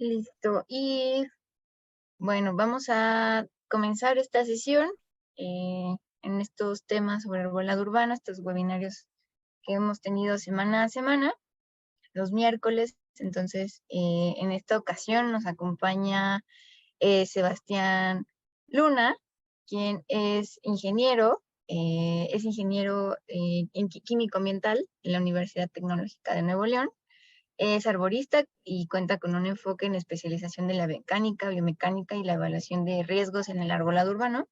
Listo. Y bueno, vamos a comenzar esta sesión en estos temas sobre arbolado urbano, estos webinarios que hemos tenido semana a semana, los miércoles. Entonces, en esta ocasión nos acompaña Sebastián Luna, quien es ingeniero en químico ambiental en la Universidad Tecnológica de Nuevo León. Es arborista y cuenta con un enfoque en especialización de la mecánica, biomecánica y la evaluación de riesgos en el arbolado urbano,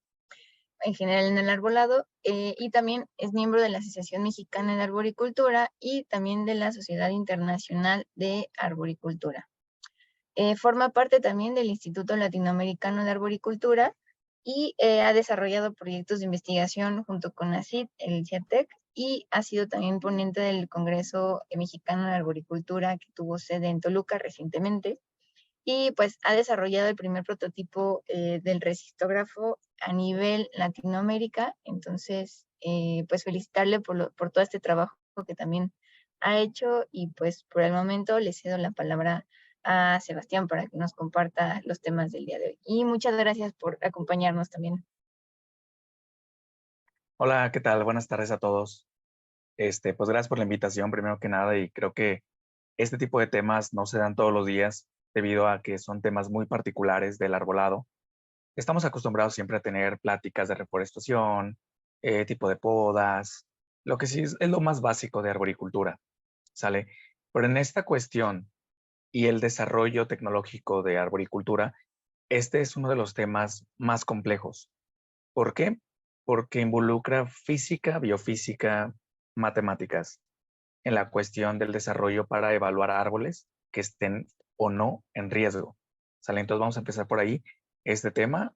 en general en el arbolado, y también es miembro de la Asociación Mexicana de Arboricultura y también de la Sociedad Internacional de Arboricultura. Forma parte también del Instituto Latinoamericano de Arboricultura y ha desarrollado proyectos de investigación junto con ACID, el CIATEC, y ha sido también ponente del Congreso Mexicano de Arboricultura que tuvo sede en Toluca recientemente. Y pues ha desarrollado el primer prototipo del resistógrafo a nivel Latinoamérica. Entonces, pues felicitarle por todo este trabajo que también ha hecho, y pues por el momento le cedo la palabra a Sebastián para que nos comparta los temas del día de hoy. Y muchas gracias por acompañarnos también. Hola, ¿qué tal? Buenas tardes a todos. Pues gracias por la invitación, primero que nada, y creo que este tipo de temas no se dan todos los días debido a que son temas muy particulares del arbolado. Estamos acostumbrados siempre a tener pláticas de reforestación, tipo de podas, lo que sí es lo más básico de arboricultura, ¿sale? Pero en esta cuestión y el desarrollo tecnológico de arboricultura, este es uno de los temas más complejos. ¿Por qué? Porque involucra física, biofísica, matemáticas en la cuestión del desarrollo para evaluar árboles que estén o no en riesgo. ¿Sale? Entonces vamos a empezar por ahí este tema.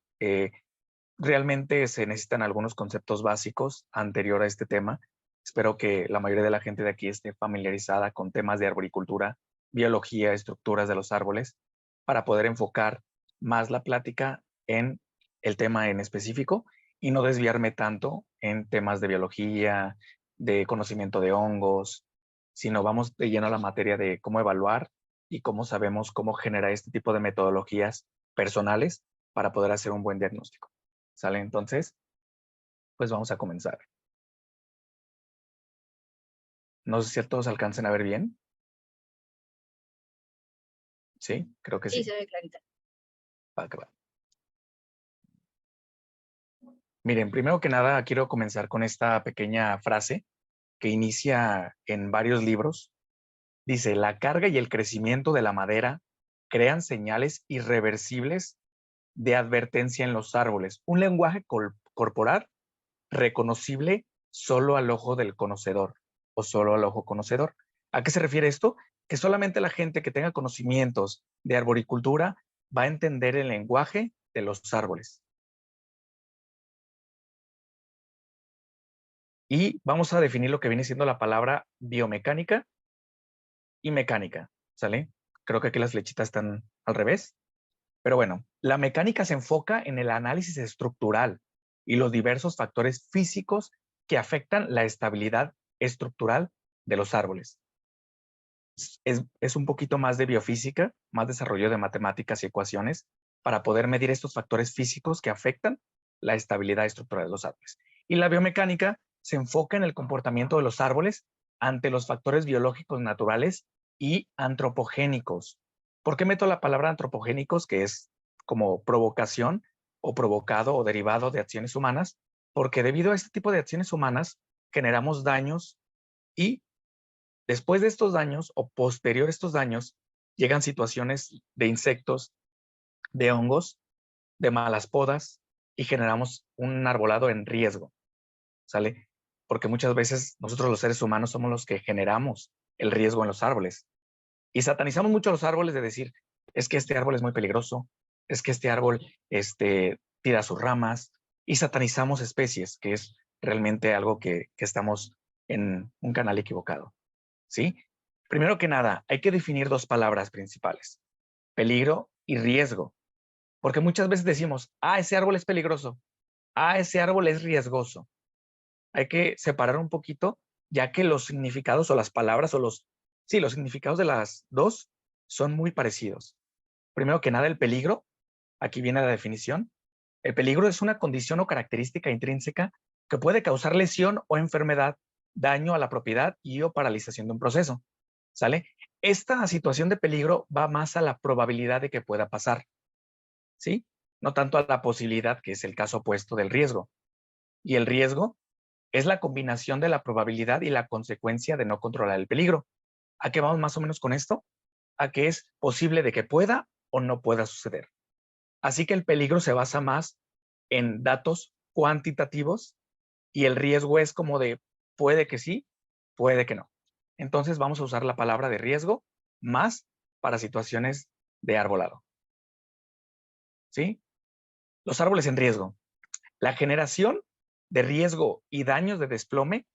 Realmente se necesitan algunos conceptos básicos anterior a este tema. Espero que la mayoría de la gente de aquí esté familiarizada con temas de arboricultura, biología, estructuras de los árboles, para poder enfocar más la plática en el tema en específico y no desviarme tanto en temas de biología, de conocimiento de hongos, sino vamos de lleno a la materia de cómo evaluar y cómo sabemos cómo generar este tipo de metodologías personales para poder hacer un buen diagnóstico. ¿Sale? Entonces, pues vamos a comenzar. No sé si todos alcancen a ver bien. Sí, creo que Sí, sí. se ve clarita. Va que va. Miren, primero que nada, quiero comenzar con esta pequeña frase que inicia en varios libros. Dice, la carga y el crecimiento de la madera crean señales irreversibles de advertencia en los árboles. Un lenguaje corporal reconocible solo al ojo del conocedor o solo al ojo conocedor. ¿A qué se refiere esto? Que solamente la gente que tenga conocimientos de arboricultura va a entender el lenguaje de los árboles. Y vamos a definir lo que viene siendo la palabra biomecánica y mecánica, ¿sale? Creo que aquí las flechitas están al revés. Pero bueno, la mecánica se enfoca en el análisis estructural y los diversos factores físicos que afectan la estabilidad estructural de los árboles. Es un poquito más de biofísica, más desarrollo de matemáticas y ecuaciones para poder medir estos factores físicos que afectan la estabilidad estructural de los árboles. Y la biomecánica se enfoca en el comportamiento de los árboles ante los factores biológicos naturales y antropogénicos. ¿Por qué meto la palabra antropogénicos, que es como provocación o provocado o derivado de acciones humanas? Porque debido a este tipo de acciones humanas generamos daños y después de estos daños o posterior a estos daños, llegan situaciones de insectos, de hongos, de malas podas y generamos un arbolado en riesgo, ¿sale? Porque muchas veces nosotros los seres humanos somos los que generamos el riesgo en los árboles y satanizamos mucho a los árboles de decir, es que este árbol es muy peligroso, es que este árbol tira sus ramas y satanizamos especies, que es realmente algo que estamos en un canal equivocado. ¿Sí? Primero que nada, hay que definir dos palabras principales, peligro y riesgo, porque muchas veces decimos, ese árbol es peligroso, ese árbol es riesgoso. Hay que separar un poquito, ya que los significados o las palabras o los significados de las dos son muy parecidos. Primero que nada, el peligro. Aquí viene la definición. El peligro es una condición o característica intrínseca que puede causar lesión o enfermedad, daño a la propiedad y o paralización de un proceso. ¿Sale? Esta situación de peligro va más a la probabilidad de que pueda pasar, ¿sí? No tanto a la posibilidad, que es el caso opuesto del riesgo. Y el riesgo es la combinación de la probabilidad y la consecuencia de no controlar el peligro. ¿A qué vamos más o menos con esto? A que es posible de que pueda o no pueda suceder. Así que el peligro se basa más en datos cuantitativos y el riesgo es como de puede que sí, puede que no. Entonces vamos a usar la palabra de riesgo más para situaciones de arbolado. ¿Sí? Los árboles en riesgo. La generación de riesgo y daños de desplome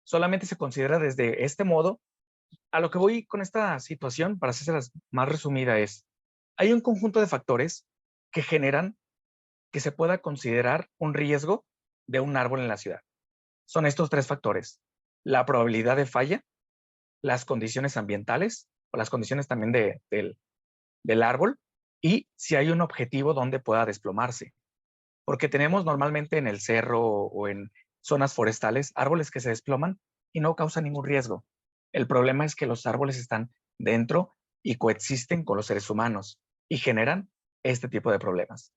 solamente se considera desde este modo. A lo que voy con esta situación, para hacerla más resumida, es, hay un conjunto de factores que generan que se pueda considerar un riesgo de un árbol en la ciudad. Son estos tres factores: la probabilidad de falla, las condiciones ambientales o las condiciones también del árbol y si hay un objetivo donde pueda desplomarse. Porque tenemos normalmente en el cerro o en zonas forestales árboles que se desploman y no causan ningún riesgo. El problema es que los árboles están dentro y coexisten con los seres humanos y generan este tipo de problemas,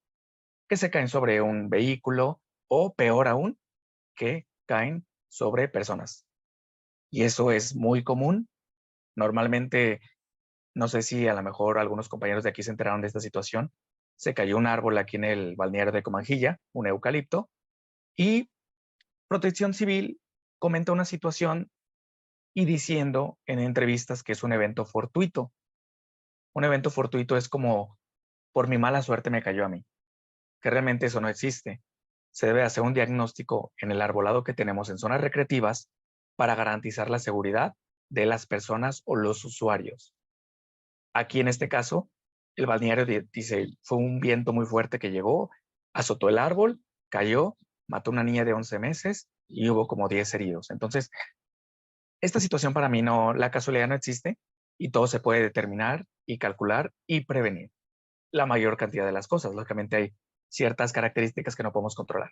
que se caen sobre un vehículo o peor aún, que caen sobre personas. Y eso es muy común. Normalmente, no sé si a lo mejor algunos compañeros de aquí se enteraron de esta situación. Se cayó un árbol aquí en el balneario de Comanjilla, un eucalipto, y Protección Civil comenta una situación y diciendo en entrevistas que es un evento fortuito. Un evento fortuito es como por mi mala suerte me cayó a mí, que realmente eso no existe. Se debe hacer un diagnóstico en el arbolado que tenemos en zonas recreativas para garantizar la seguridad de las personas o los usuarios. Aquí en este caso, el balneario dice, fue un viento muy fuerte que llegó, azotó el árbol, cayó, mató a una niña de 11 meses y hubo como 10 heridos. Entonces, esta situación para mí no, la casualidad no existe y todo se puede determinar y calcular y prevenir la mayor cantidad de las cosas. Lógicamente hay ciertas características que no podemos controlar.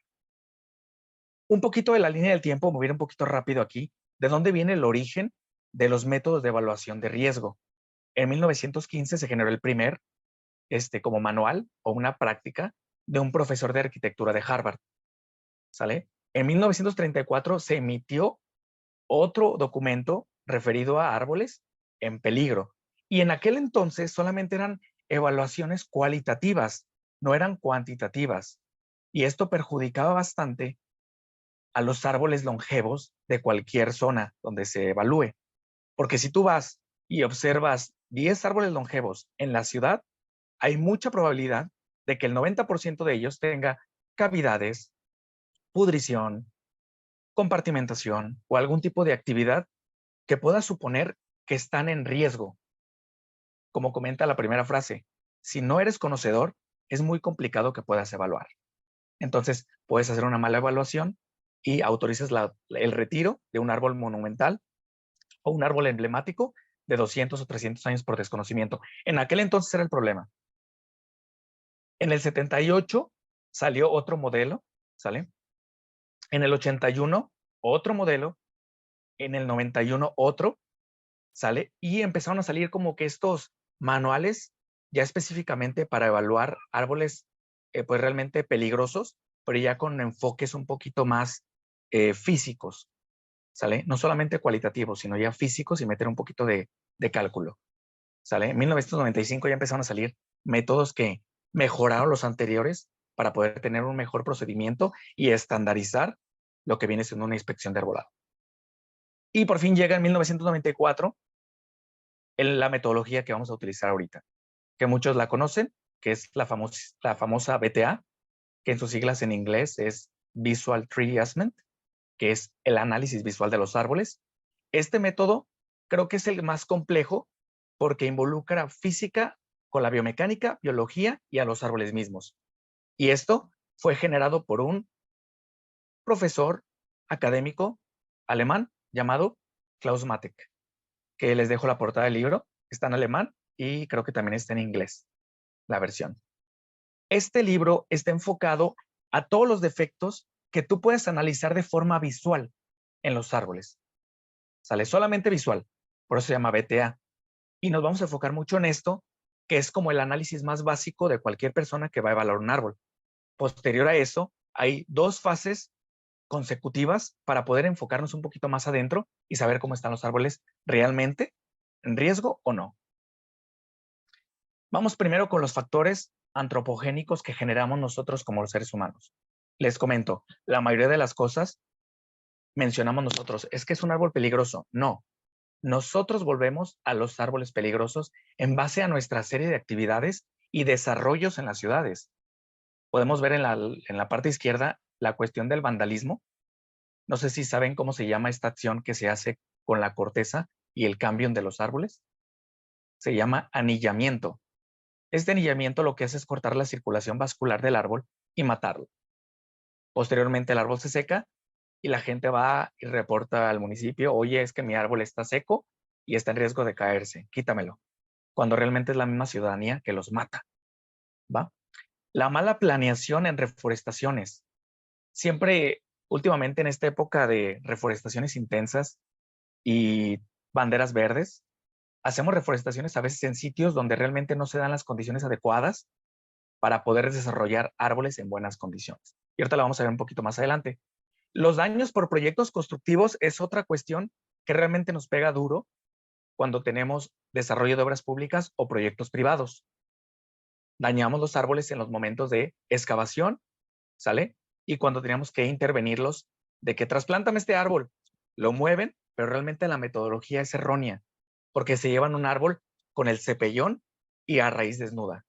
Un poquito de la línea del tiempo, mover un poquito rápido aquí, ¿de dónde viene el origen de los métodos de evaluación de riesgo? En 1915 se generó el primer, como manual o una práctica de un profesor de arquitectura de Harvard, ¿sale? En 1934 se emitió otro documento referido a árboles en peligro. Y en aquel entonces solamente eran evaluaciones cualitativas, no eran cuantitativas. Y esto perjudicaba bastante a los árboles longevos de cualquier zona donde se evalúe. Porque si tú vas y observas 10 árboles longevos en la ciudad, hay mucha probabilidad de que el 90% de ellos tenga cavidades, pudrición, compartimentación o algún tipo de actividad que pueda suponer que están en riesgo. Como comenta la primera frase, si no eres conocedor, es muy complicado que puedas evaluar. Entonces, puedes hacer una mala evaluación y autorizas el retiro de un árbol monumental o un árbol emblemático de 200 o 300 años por desconocimiento. En aquel entonces era el problema. En el 78 salió otro modelo, ¿sale? En el 81 otro modelo, en el 91 otro, ¿sale? Y empezaron a salir como que estos manuales ya específicamente para evaluar árboles pues realmente peligrosos, pero ya con enfoques un poquito más físicos, ¿sale? No solamente cualitativos, sino ya físicos y meter un poquito de cálculo, ¿sale? En 1995 ya empezaron a salir métodos que mejoraron los anteriores para poder tener un mejor procedimiento y estandarizar lo que viene siendo una inspección de arbolado. Y por fin llega en 1994 la metodología que vamos a utilizar ahorita, que muchos la conocen, que es la famosa BTA, que en sus siglas en inglés es Visual Tree Assessment, que es el análisis visual de los árboles. Este método creo que es el más complejo porque involucra física con la biomecánica, biología y a los árboles mismos. Y esto fue generado por un profesor académico alemán llamado Klaus Matek, que les dejo la portada del libro. Está en alemán y creo que también está en inglés. la versión. Este libro está enfocado a todos los defectos que tú puedes analizar de forma visual en los árboles. Sale solamente visual, por eso se llama BTA. Y nos vamos a enfocar mucho en esto, que es como el análisis más básico de cualquier persona que va a evaluar un árbol. Posterior a eso, hay 2 fases consecutivas para poder enfocarnos un poquito más adentro y saber cómo están los árboles realmente, en riesgo o no. Vamos primero con los factores antropogénicos que generamos nosotros como los seres humanos. Les comento, la mayoría de las cosas mencionamos nosotros, es que es un árbol peligroso. No, nosotros volvemos a los árboles peligrosos en base a nuestra serie de actividades y desarrollos en las ciudades. Podemos ver en la parte izquierda la cuestión del vandalismo. No sé si saben cómo se llama esta acción que se hace con la corteza y el cambio de los árboles. Se llama anillamiento. Este anillamiento lo que hace es cortar la circulación vascular del árbol y matarlo. Posteriormente el árbol se seca y la gente va y reporta al municipio, oye, es que mi árbol está seco y está en riesgo de caerse, quítamelo. Cuando realmente es la misma ciudadanía que los mata, ¿va? La mala planeación en reforestaciones. Siempre, últimamente en esta época de reforestaciones intensas y banderas verdes, hacemos reforestaciones a veces en sitios donde realmente no se dan las condiciones adecuadas para poder desarrollar árboles en buenas condiciones. Y ahorita lo vamos a ver un poquito más adelante. Los daños por proyectos constructivos es otra cuestión que realmente nos pega duro cuando tenemos desarrollo de obras públicas o proyectos privados. Dañamos los árboles en los momentos de excavación, ¿sale? Y cuando tenemos que intervenirlos, de que trasplántame este árbol, lo mueven, pero realmente la metodología es errónea, porque se llevan un árbol con el cepellón y a raíz desnuda.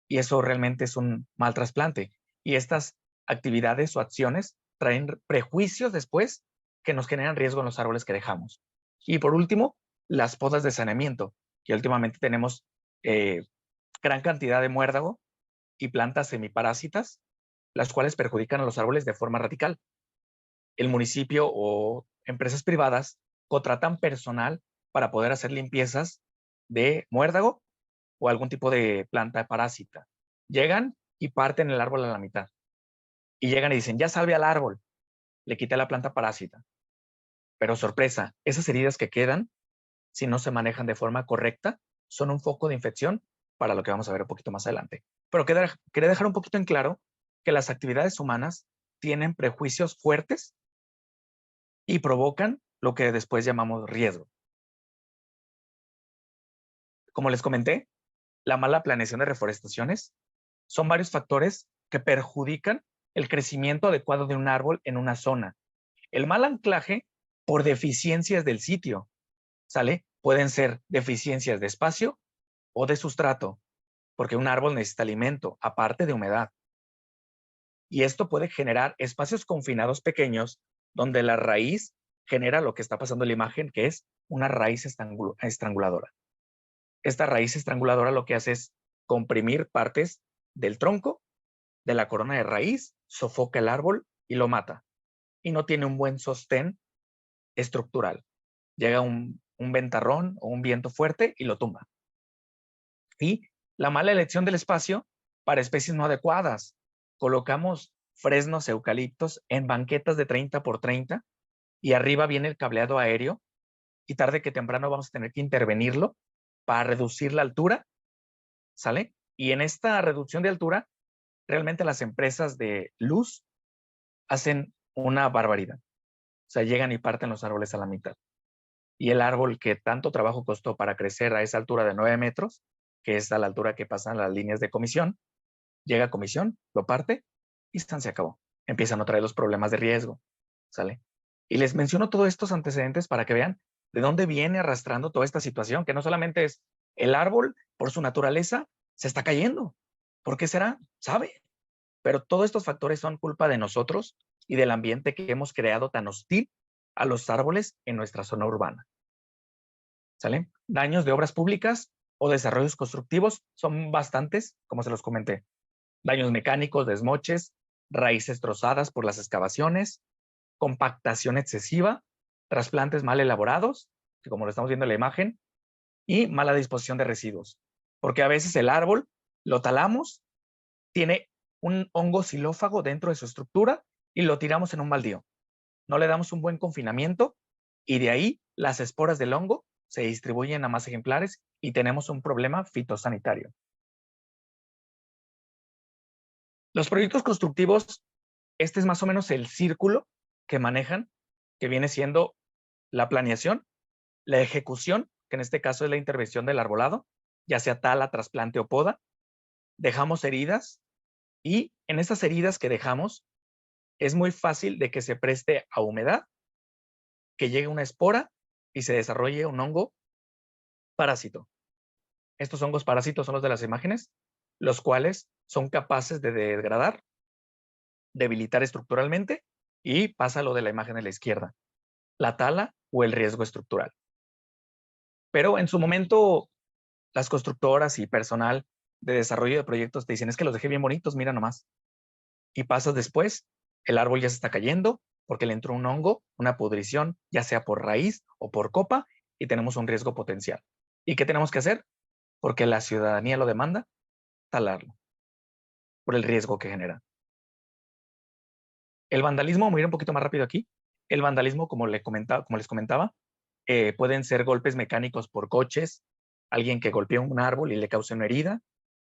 Y eso realmente es un mal trasplante. Y estas actividades o acciones traen prejuicios después que nos generan riesgo en los árboles que dejamos. Y por último, las podas de saneamiento, que últimamente tenemos gran cantidad de muérdago y plantas semiparásitas, las cuales perjudican a los árboles de forma radical. El municipio o empresas privadas contratan personal para poder hacer limpiezas de muérdago o algún tipo de planta parásita. Llegan y parten el árbol a la mitad. Y llegan y dicen, ya salve al árbol, le quité la planta parásita. Pero sorpresa, esas heridas que quedan, si no se manejan de forma correcta, son un foco de infección para lo que vamos a ver un poquito más adelante. Pero quería dejar un poquito en claro que las actividades humanas tienen prejuicios fuertes y provocan lo que después llamamos riesgo. Como les comenté, la mala planeación de reforestaciones son varios factores que perjudican el crecimiento adecuado de un árbol en una zona. El mal anclaje por deficiencias del sitio, ¿sale? Pueden ser deficiencias de espacio o de sustrato, porque un árbol necesita alimento, aparte de humedad. Y esto puede generar espacios confinados pequeños donde la raíz genera lo que está pasando en la imagen, que es una raíz estranguladora. Esta raíz estranguladora lo que hace es comprimir partes del tronco, de la corona de raíz, sofoca el árbol y lo mata. Y no tiene un buen sostén estructural. Llega un ventarrón o un viento fuerte y lo tumba. Y la mala elección del espacio para especies no adecuadas. Colocamos fresnos eucaliptos en banquetas de 30 por 30 y arriba viene el cableado aéreo y tarde que temprano vamos a tener que intervenirlo para reducir la altura, ¿sale? Y en esta reducción de altura, realmente las empresas de luz hacen una barbaridad. O sea, llegan y parten los árboles a la mitad. Y el árbol que tanto trabajo costó para crecer a esa altura de 9 metros, que es a la altura que pasan las líneas de comisión, llega a comisión, lo parte y se acabó. Empiezan otra vez los problemas de riesgo, ¿sale? Y les menciono todos estos antecedentes para que vean de dónde viene arrastrando toda esta situación, que no solamente es el árbol, por su naturaleza, se está cayendo. ¿Por qué será? ¿Sabe? Pero todos estos factores son culpa de nosotros y del ambiente que hemos creado tan hostil a los árboles en nuestra zona urbana. ¿Sale? Daños de obras públicas o desarrollos constructivos son bastantes, como se los comenté. Daños mecánicos, desmoches, raíces trozadas por las excavaciones, compactación excesiva, trasplantes mal elaborados, que como lo estamos viendo en la imagen, y mala disposición de residuos. Porque a veces el árbol Lo talamos, tiene un hongo xilófago dentro de su estructura y lo tiramos en un baldío. No le damos un buen confinamiento y de ahí las esporas del hongo se distribuyen a más ejemplares y tenemos un problema fitosanitario. Los proyectos constructivos, este es más o menos el círculo que manejan, que viene siendo la planeación, la ejecución, que en este caso es la intervención del arbolado, ya sea tala, trasplante o poda. Dejamos heridas y en esas heridas que dejamos es muy fácil de que se preste a humedad, que llegue una espora y se desarrolle un hongo parásito. Estos hongos parásitos son los de las imágenes, los cuales son capaces de degradar, debilitar estructuralmente y pasa lo de la imagen de la izquierda, la tala o el riesgo estructural. Pero en su momento, las constructoras y personal de desarrollo de proyectos te dicen, es que los dejé bien bonitos, mira nomás. Y pasas después, el árbol ya se está cayendo porque le entró un hongo, una pudrición, ya sea por raíz o por copa, y tenemos un riesgo potencial. ¿Y qué tenemos que hacer? Porque la ciudadanía lo demanda, talarlo, por el riesgo que genera. El vandalismo, voy a ir un poquito más rápido aquí. El vandalismo, como les comentaba, pueden ser golpes mecánicos por coches, alguien que golpea un árbol y le causa una herida,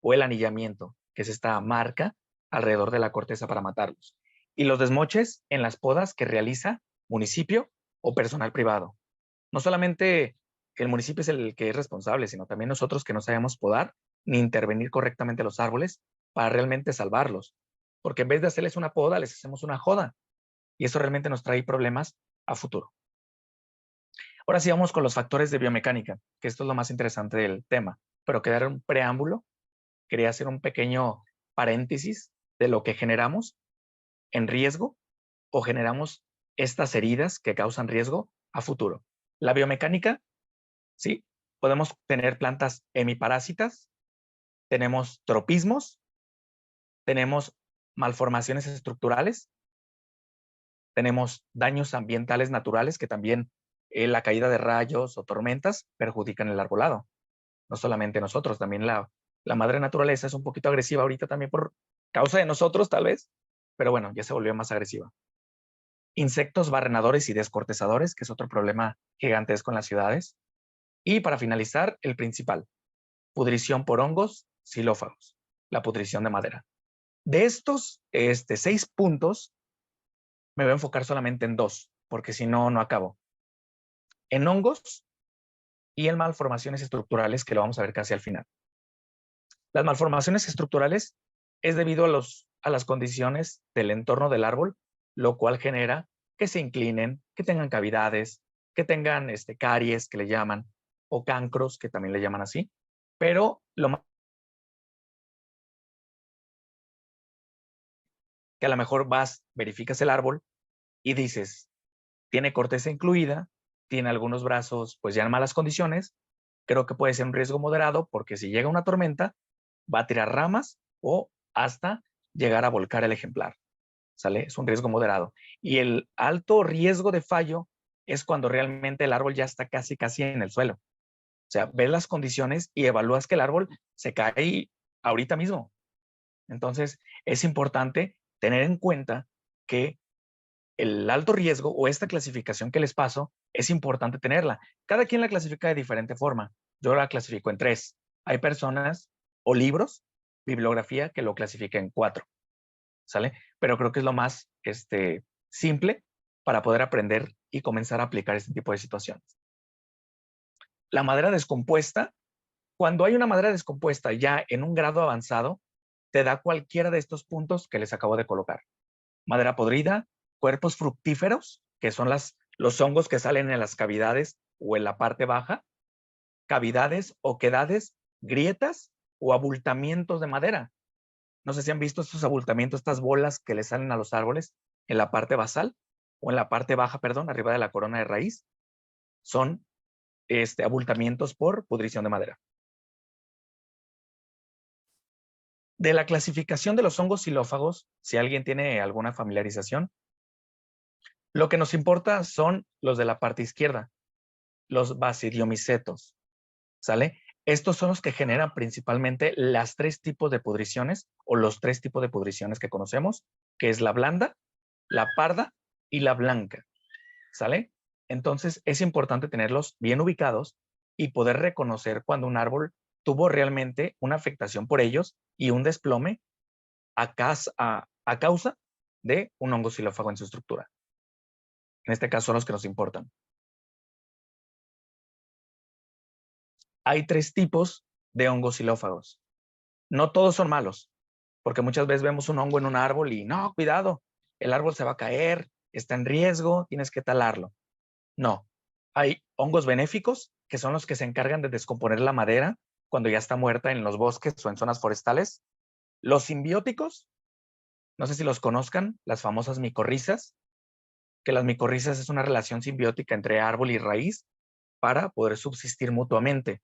o el anillamiento, que es esta marca alrededor de la corteza para matarlos. Y los desmoches en las podas que realiza municipio o personal privado. No solamente el municipio es el que es responsable, sino también nosotros que no sabemos podar ni intervenir correctamente los árboles para realmente salvarlos. Porque en vez de hacerles una poda, les hacemos una joda. Y eso realmente nos trae problemas a futuro. Ahora sí vamos con los factores de biomecánica, que esto es lo más interesante del tema. Pero que dar un preámbulo, quería hacer un pequeño paréntesis de lo que generamos en riesgo o generamos estas heridas que causan riesgo a futuro. La biomecánica, sí, podemos tener plantas hemiparásitas, tenemos tropismos, tenemos malformaciones estructurales, tenemos daños ambientales naturales que también la caída de rayos o tormentas perjudican el arbolado. No solamente nosotros, también la madre naturaleza es un poquito agresiva ahorita también por causa de nosotros tal vez, pero bueno, ya se volvió más agresiva. Insectos barrenadores y descortezadores, que es otro problema gigantesco en las ciudades. Y para finalizar, el principal, pudrición por hongos xilófagos, la pudrición de madera. De estos 6 puntos, me voy a enfocar solamente en 2, porque si no, no acabo. En hongos y en malformaciones estructurales, que lo vamos a ver casi al final. Las malformaciones estructurales es debido a las condiciones del entorno del árbol, lo cual genera que se inclinen, que tengan cavidades, que tengan caries, que le llaman, o cancros, que también le llaman así. Pero lo más que a lo mejor verificas el árbol y dices, tiene corteza incluida, tiene algunos brazos pues ya en malas condiciones, creo que puede ser un riesgo moderado porque si llega una tormenta, va a tirar ramas o hasta llegar a volcar el ejemplar. ¿Sale? Es un riesgo moderado. Y el alto riesgo de fallo es cuando realmente el árbol ya está casi en el suelo. O sea, ves las condiciones y evalúas que el árbol se cae ahorita mismo. Entonces, es importante tener en cuenta que el alto riesgo o esta clasificación que les paso, es importante tenerla. Cada quien la clasifica de diferente forma. Yo la clasifico en 3. Hay personas o libros, bibliografía, que lo clasifica en 4. ¿Sale? Pero creo que es lo más simple para poder aprender y comenzar a aplicar este tipo de situaciones. La madera descompuesta, cuando hay una madera descompuesta ya en un grado avanzado, te da cualquiera de estos puntos que les acabo de colocar. Madera podrida, cuerpos fructíferos, que son los hongos que salen en las cavidades o en la parte baja, cavidades, oquedades, grietas o abultamientos de madera. No sé si han visto estos abultamientos, estas bolas que le salen a los árboles en la parte basal o en la parte baja, perdón, arriba de la corona de raíz. Son abultamientos por pudrición de madera. De la clasificación de los hongos xilófagos, si alguien tiene alguna familiarización, lo que nos importa son los de la parte izquierda, los basidiomicetos, ¿sale? Estos son los que generan principalmente las 3 tipos de pudriciones o los 3 tipos de pudriciones que conocemos, que es la blanda, la parda y la blanca, ¿sale? Entonces es importante tenerlos bien ubicados y poder reconocer cuando un árbol tuvo realmente una afectación por ellos y un desplome a causa de un hongo xilófago en su estructura. En este caso son los que nos importan. Hay 3 tipos de hongos xilófagos. No todos son malos, porque muchas veces vemos un hongo en un árbol y no, cuidado, el árbol se va a caer, está en riesgo, tienes que talarlo. No, hay hongos benéficos, que son los que se encargan de descomponer la madera cuando ya está muerta en los bosques o en zonas forestales. Los simbióticos, no sé si los conozcan, las famosas micorrizas, que las micorrizas es una relación simbiótica entre árbol y raíz para poder subsistir mutuamente,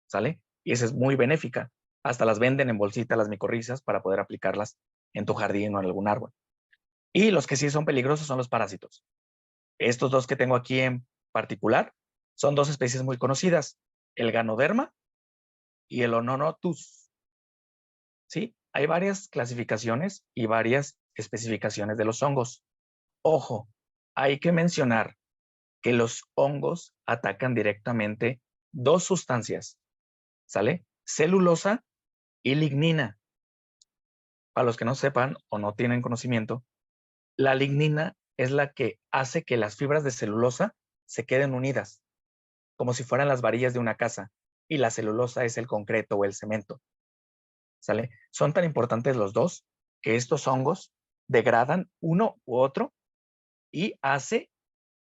¿sale? Y esa es muy benéfica. Hasta las venden en bolsita las micorrizas para poder aplicarlas en tu jardín o en algún árbol. Y los que sí son peligrosos son los parásitos. Estos 2 que tengo aquí en particular son 2 especies muy conocidas, el Ganoderma y el Ononotus. ¿Sí? Hay varias clasificaciones y varias especificaciones de los hongos. Ojo, hay que mencionar que los hongos atacan directamente 2 sustancias, ¿sale? Celulosa y lignina. Para los que no sepan o no tienen conocimiento, la lignina es la que hace que las fibras de celulosa se queden unidas, como si fueran las varillas de una casa, y la celulosa es el concreto o el cemento, ¿sale? Son tan importantes los dos que estos hongos degradan uno u otro y hace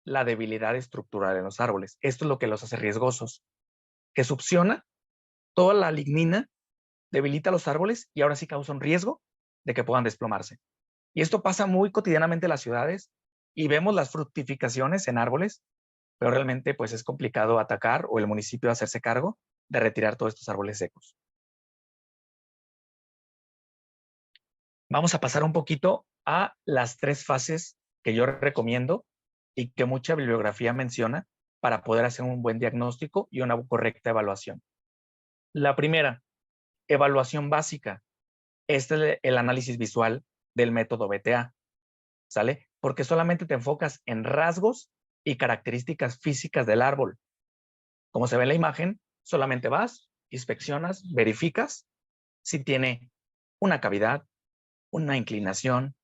la debilidad estructural en los árboles. Esto es lo que los hace riesgosos, que succiona toda la lignina, debilita los árboles y ahora sí causa un riesgo de que puedan desplomarse. Y esto pasa muy cotidianamente en las ciudades y vemos las fructificaciones en árboles, pero realmente pues es complicado atacar o el municipio hacerse cargo de retirar todos estos árboles secos. Vamos a pasar un poquito a las 3 fases que yo recomiendo y que mucha bibliografía menciona para poder hacer un buen diagnóstico y una correcta evaluación. La primera, evaluación básica. Este es el análisis visual del método BTA, ¿sale? Porque solamente te enfocas en rasgos y características físicas del árbol. Como se ve en la imagen, solamente vas, inspeccionas, verificas si tiene una cavidad, una inclinación,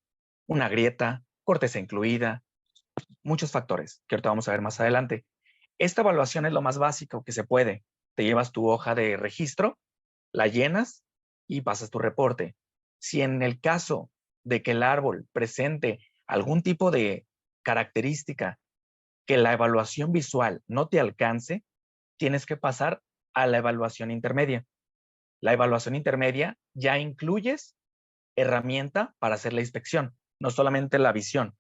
una grieta, corteza incluida, muchos factores que ahorita vamos a ver más adelante. Esta evaluación es lo más básico que se puede. Te llevas tu hoja de registro, la llenas y pasas tu reporte. Si en el caso de que el árbol presente algún tipo de característica que la evaluación visual no te alcance, tienes que pasar a la evaluación intermedia. La evaluación intermedia ya incluyes herramienta para hacer la inspección, no solamente la visión,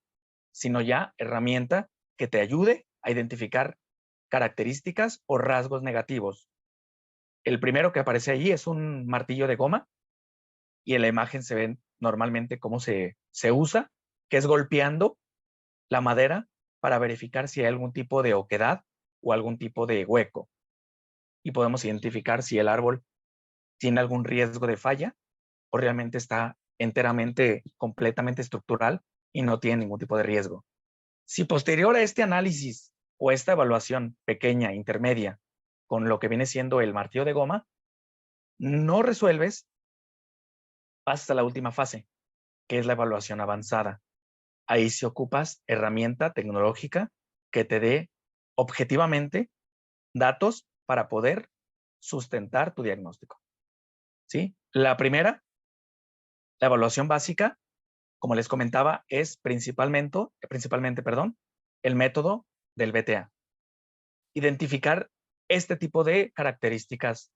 sino ya herramienta que te ayude a identificar características o rasgos negativos. El primero que aparece allí es un martillo de goma y en la imagen se ven normalmente cómo se usa, que es golpeando la madera para verificar si hay algún tipo de oquedad o algún tipo de hueco. Y podemos identificar si el árbol tiene algún riesgo de falla o realmente está enteramente, completamente estructural y no tiene ningún tipo de riesgo. Si posterior a este análisis o esta evaluación pequeña, intermedia, con lo que viene siendo el martillo de goma, no resuelves, pasas a la última fase, que es la evaluación avanzada. Ahí sí ocupas herramienta tecnológica que te dé objetivamente datos para poder sustentar tu diagnóstico. ¿Sí? La primera, la evaluación básica, como les comentaba, es principalmente, el método del BTA. Identificar este tipo de características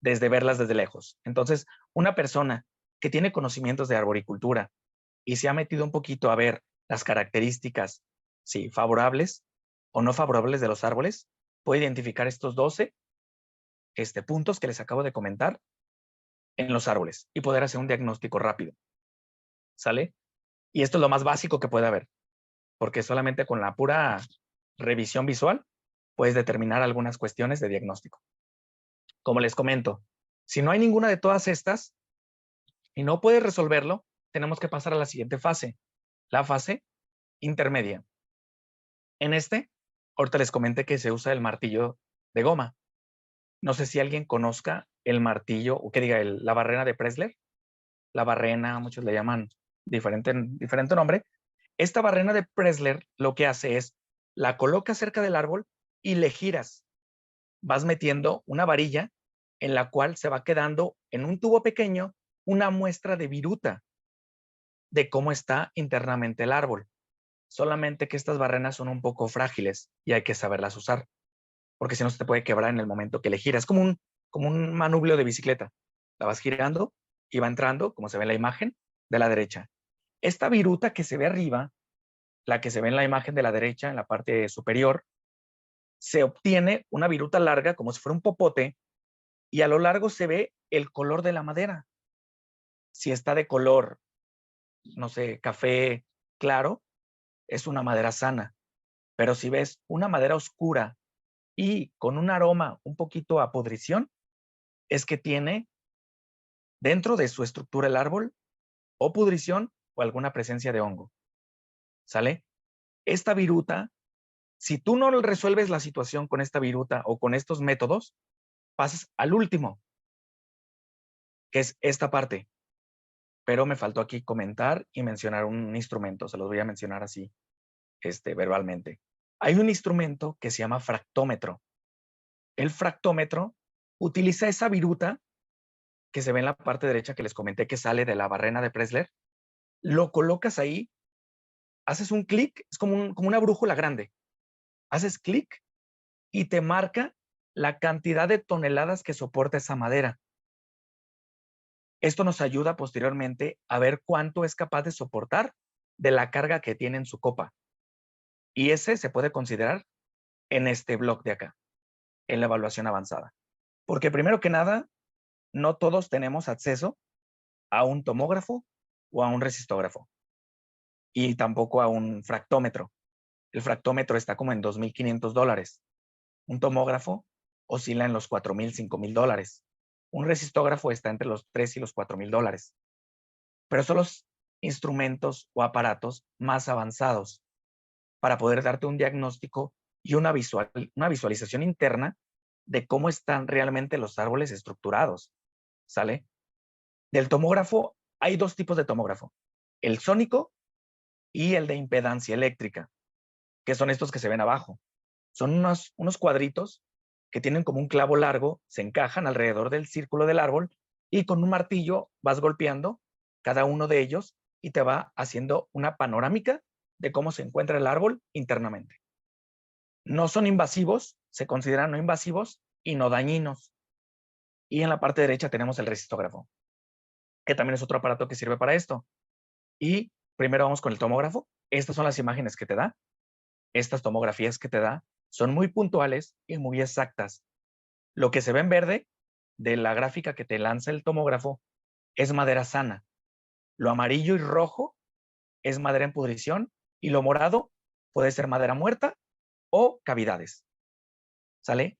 desde verlas desde lejos. Entonces, una persona que tiene conocimientos de arboricultura y se ha metido un poquito a ver las características, sí, favorables o no favorables de los árboles, puede identificar estos 12 puntos que les acabo de comentar en los árboles y poder hacer un diagnóstico rápido. ¿Sale? Y esto es lo más básico que puede haber, porque solamente con la pura revisión visual puedes determinar algunas cuestiones de diagnóstico. Como les comento, si no hay ninguna de todas estas y no puedes resolverlo, tenemos que pasar a la siguiente fase, la fase intermedia. En ahorita les comenté que se usa el martillo de goma. No sé si alguien conozca el martillo, o que diga la barrena de Pressler. La barrena, muchos le llaman diferente nombre. Esta barrena de Pressler lo que hace es, la colocas cerca del árbol y le giras. Vas metiendo una varilla en la cual se va quedando en un tubo pequeño una muestra de viruta de cómo está internamente el árbol. Solamente que estas barrenas son un poco frágiles y hay que saberlas usar, porque si no se te puede quebrar en el momento que le giras. Como un manubrio de bicicleta. La vas girando y va entrando, como se ve en la imagen, de la derecha. Esta viruta que se ve arriba, la que se ve en la imagen de la derecha, en la parte superior, se obtiene una viruta larga, como si fuera un popote, y a lo largo se ve el color de la madera. Si está de color, no sé, café claro, es una madera sana. Pero si ves una madera oscura y con un aroma un poquito a podrición, es que tiene dentro de su estructura el árbol o pudrición o alguna presencia de hongo. ¿Sale? Esta viruta, si tú no resuelves la situación con esta viruta o con estos métodos, pasas al último, que es esta parte. Pero me faltó aquí comentar y mencionar un instrumento. Se los voy a mencionar así, verbalmente. Hay un instrumento que se llama fractómetro. El fractómetro utiliza esa viruta que se ve en la parte derecha que les comenté que sale de la barrena de Pressler. Lo colocas ahí, haces un clic, es como una brújula grande. Haces clic y te marca la cantidad de toneladas que soporta esa madera. Esto nos ayuda posteriormente a ver cuánto es capaz de soportar de la carga que tiene en su copa. Y ese se puede considerar en este blog de acá, en la evaluación avanzada. Porque primero que nada, no todos tenemos acceso a un tomógrafo o a un resistógrafo. Y tampoco a un fractómetro. El fractómetro está como en $2,500. Un tomógrafo oscila en los $4,000, $5,000. Un resistógrafo está entre los $3,000 y los $4,000. Pero son los instrumentos o aparatos más avanzados para poder darte un diagnóstico y una visualización interna de cómo están realmente los árboles estructurados. ¿Sale? Del tomógrafo hay dos tipos de tomógrafo. El sónico y el de impedancia eléctrica, que son estos que se ven abajo. Son unos cuadritos que tienen como un clavo largo, se encajan alrededor del círculo del árbol y con un martillo vas golpeando cada uno de ellos y te va haciendo una panorámica de cómo se encuentra el árbol internamente. No son invasivos, se consideran no invasivos y no dañinos. Y en la parte derecha tenemos el resistógrafo, que también es otro aparato que sirve para esto. Y primero vamos con el tomógrafo. Estas son las imágenes que te da. Estas tomografías que te da son muy puntuales y muy exactas. Lo que se ve en verde de la gráfica que te lanza el tomógrafo es madera sana. Lo amarillo y rojo es madera en pudrición y lo morado puede ser madera muerta o cavidades. ¿Sale?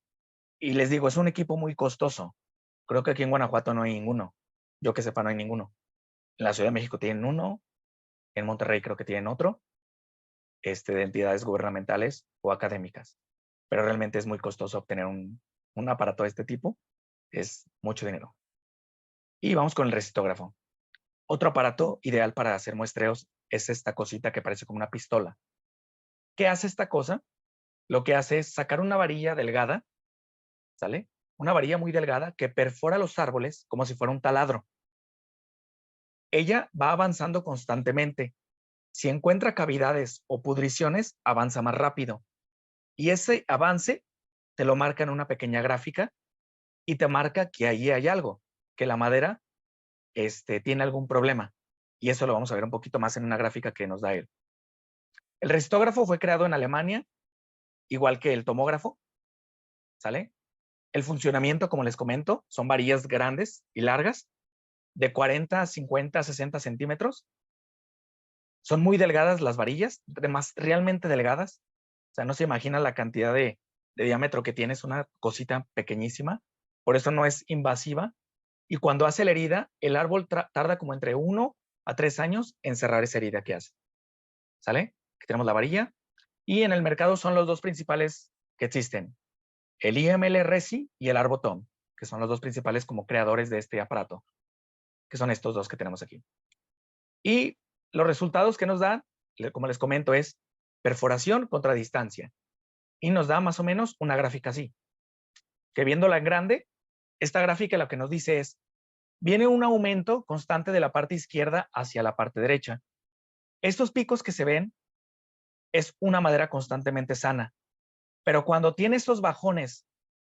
Y les digo, es un equipo muy costoso. Creo que aquí en Guanajuato no hay ninguno. Yo que sepa, no hay ninguno. En la Ciudad de México tienen uno, en Monterrey creo que tienen otro, de entidades gubernamentales o académicas. Pero realmente es muy costoso obtener un aparato de este tipo. Es mucho dinero. Y vamos con el resistógrafo. Otro aparato ideal para hacer muestreos es esta cosita que parece como una pistola. ¿Qué hace esta cosa? Lo que hace es sacar una varilla delgada, ¿sale? Una varilla muy delgada que perfora los árboles como si fuera un taladro. Ella va avanzando constantemente. Si encuentra cavidades o pudriciones, avanza más rápido. Y ese avance te lo marca en una pequeña gráfica y te marca que allí hay algo, que la madera tiene algún problema. Y eso lo vamos a ver un poquito más en una gráfica que nos da él. El resistógrafo fue creado en Alemania, igual que el tomógrafo, ¿sale? El funcionamiento, como les comento, son varillas grandes y largas, de 40, 50, 60 centímetros. Son muy delgadas las varillas, realmente delgadas. O sea, no se imagina la cantidad de diámetro que tiene, es una cosita pequeñísima. por eso no es invasiva. Y cuando hace la herida, el árbol tarda como entre 1 a 3 años en cerrar esa herida que hace. ¿Sale? Aquí tenemos la varilla. Y en el mercado son los dos principales que existen. El IML Resi y el Arbotón, que son los dos principales como creadores de este aparato, que son estos dos que tenemos aquí. Y los resultados que nos dan, como les comento, es perforación contra distancia. Y nos da más o menos una gráfica así, que viéndola en grande, esta gráfica lo que nos dice es, viene un aumento constante de la parte izquierda hacia la parte derecha. Estos picos que se ven es una madera constantemente sana, pero cuando tiene estos bajones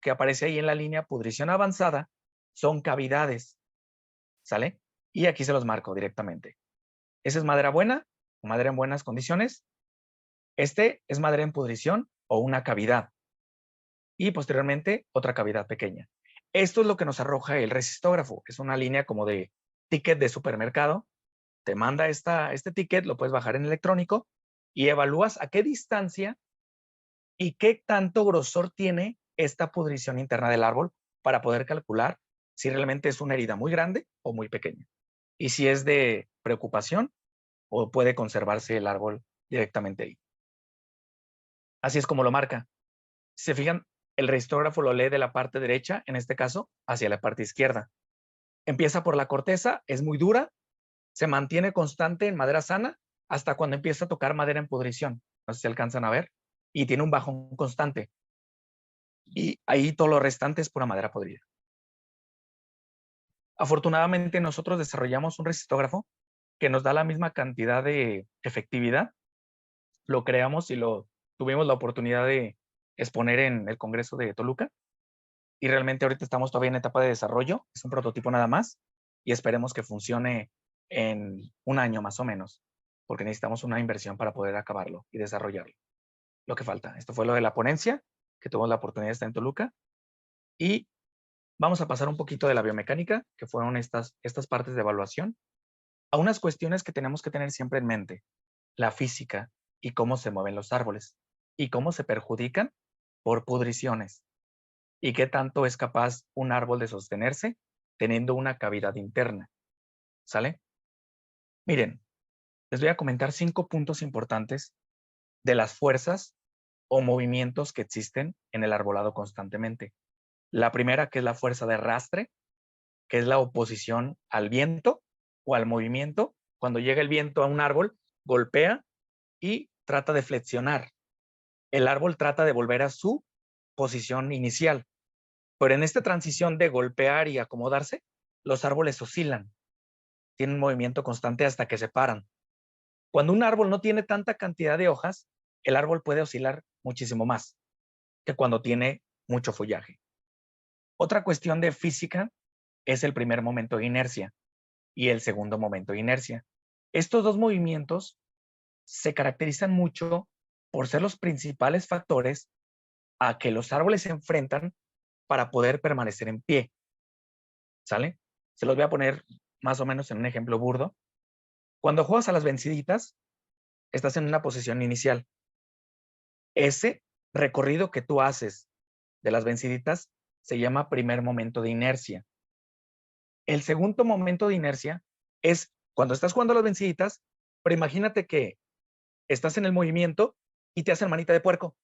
que aparece ahí en la línea pudrición avanzada, son cavidades, ¿sale? Y aquí se los marco directamente. Esa es madera buena, o madera en buenas condiciones. Este es madera en pudrición o una cavidad. Y posteriormente otra cavidad pequeña. Esto es lo que nos arroja el resistógrafo. Es una línea como de ticket de supermercado. Te manda este ticket, lo puedes bajar en electrónico y evalúas a qué distancia y qué tanto grosor tiene esta pudrición interna del árbol para poder calcular si realmente es una herida muy grande o muy pequeña. Y si es de preocupación o puede conservarse el árbol directamente ahí. Así es como lo marca. Si se fijan, el registrógrafo lo lee de la parte derecha, en este caso, hacia la parte izquierda. Empieza por la corteza, es muy dura, se mantiene constante en madera sana hasta cuando empieza a tocar madera en pudrición. No sé si alcanzan a ver. Y tiene un bajón constante. Y ahí todo lo restante es pura madera podrida. Afortunadamente nosotros desarrollamos un resistógrafo que nos da la misma cantidad de efectividad. Lo creamos y lo tuvimos la oportunidad de exponer en el Congreso de Toluca. Y realmente ahorita estamos todavía en etapa de desarrollo. Es un prototipo nada más. Y esperemos que funcione en un año más o menos. Porque necesitamos una inversión para poder acabarlo y desarrollarlo. Lo que falta. Esto fue lo de la ponencia, que tuvimos la oportunidad de estar en Toluca. Y vamos a pasar un poquito de la biomecánica, que fueron estas partes de evaluación, a unas cuestiones que tenemos que tener siempre en mente. La física y cómo se mueven los árboles y cómo se perjudican por pudriciones y qué tanto es capaz un árbol de sostenerse teniendo una cavidad interna. ¿Sale? Miren, les voy a comentar 5 puntos importantes de las fuerzas o movimientos que existen en el arbolado constantemente. La primera, que es la fuerza de arrastre, que es la oposición al viento o al movimiento. Cuando llega el viento a un árbol, golpea y trata de flexionar. El árbol trata de volver a su posición inicial. Pero en esta transición de golpear y acomodarse, los árboles oscilan. Tienen un movimiento constante hasta que se paran. Cuando un árbol no tiene tanta cantidad de hojas, el árbol puede oscilar muchísimo más que cuando tiene mucho follaje. Otra cuestión de física es el primer momento de inercia y el segundo momento de inercia. Estos dos movimientos se caracterizan mucho por ser los principales factores a que los árboles se enfrentan para poder permanecer en pie. ¿Sale? Se los voy a poner más o menos en un ejemplo burdo. Cuando juegas a las venciditas, estás en una posición inicial. Ese recorrido que tú haces de las venciditas se llama primer momento de inercia. El segundo momento de inercia es cuando estás jugando a las venciditas, pero imagínate que estás en el movimiento y te hacen manita de puerco.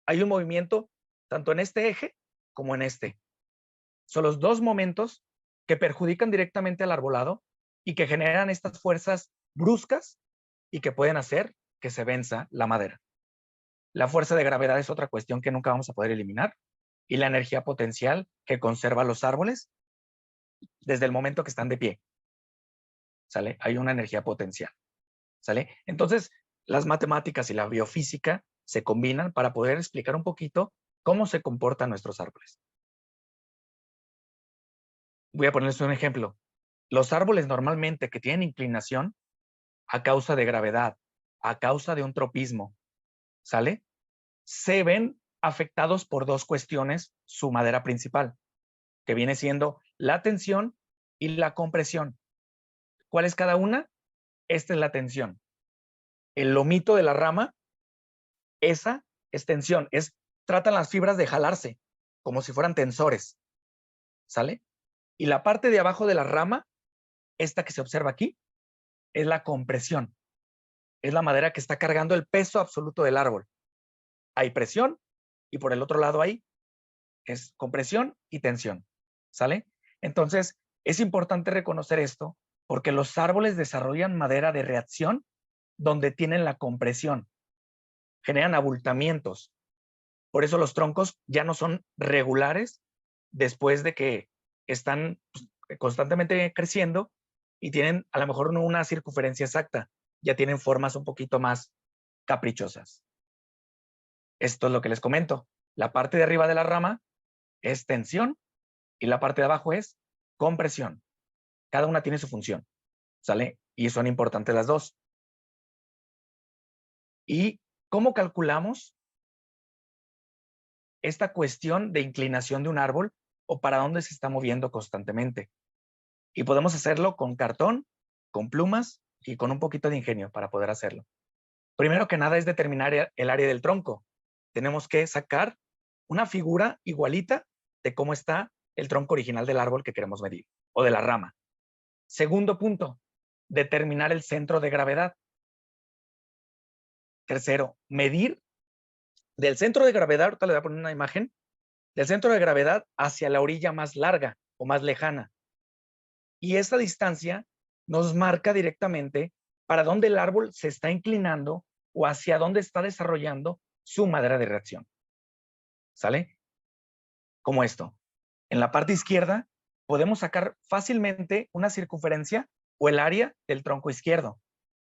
Hay un movimiento tanto en este eje como en este. Son los dos momentos que perjudican directamente al arbolado y que generan estas fuerzas bruscas y que pueden hacer que se venza la madera. La fuerza de gravedad es otra cuestión que nunca vamos a poder eliminar y la energía potencial que conserva los árboles desde el momento que están de pie. ¿Sale? Hay una energía potencial. ¿Sale? Entonces, las matemáticas y la biofísica se combinan para poder explicar un poquito cómo se comportan nuestros árboles. Voy a ponerles un ejemplo. Los árboles normalmente que tienen inclinación a causa de gravedad, a causa de un tropismo, ¿sale? Se ven afectados por dos cuestiones su madera principal, que viene siendo la tensión y la compresión. ¿Cuál es cada una? Esta es la tensión. El lomito de la rama, esa es tensión, tratan las fibras de jalarse, como si fueran tensores, ¿sale? Y la parte de abajo de la rama, esta que se observa aquí, es la compresión. Es la madera que está cargando el peso absoluto del árbol. Hay presión y por el otro lado hay es compresión y tensión, ¿sale? Entonces, es importante reconocer esto porque los árboles desarrollan madera de reacción donde tienen la compresión, generan abultamientos. Por eso los troncos ya no son regulares después de que están constantemente creciendo y tienen a lo mejor no una circunferencia exacta, ya tienen formas un poquito más caprichosas. Esto es lo que les comento. La parte de arriba de la rama es tensión y la parte de abajo es compresión. Cada una tiene su función, ¿sale? Y son importantes las dos. ¿Y cómo calculamos esta cuestión de inclinación de un árbol o para dónde se está moviendo constantemente? Y podemos hacerlo con cartón, con plumas y con un poquito de ingenio para poder hacerlo. Primero que nada es determinar el área del tronco. Tenemos que sacar una figura igualita de cómo está el tronco original del árbol que queremos medir o de la rama. Segundo punto, determinar el centro de gravedad. Tercero, medir del centro de gravedad, ahorita le voy a poner una imagen, del centro de gravedad hacia la orilla más larga o más lejana. Y esta distancia nos marca directamente para dónde el árbol se está inclinando o hacia dónde está desarrollando su madera de reacción. ¿Sale? Como esto. En la parte izquierda podemos sacar fácilmente una circunferencia o el área del tronco izquierdo.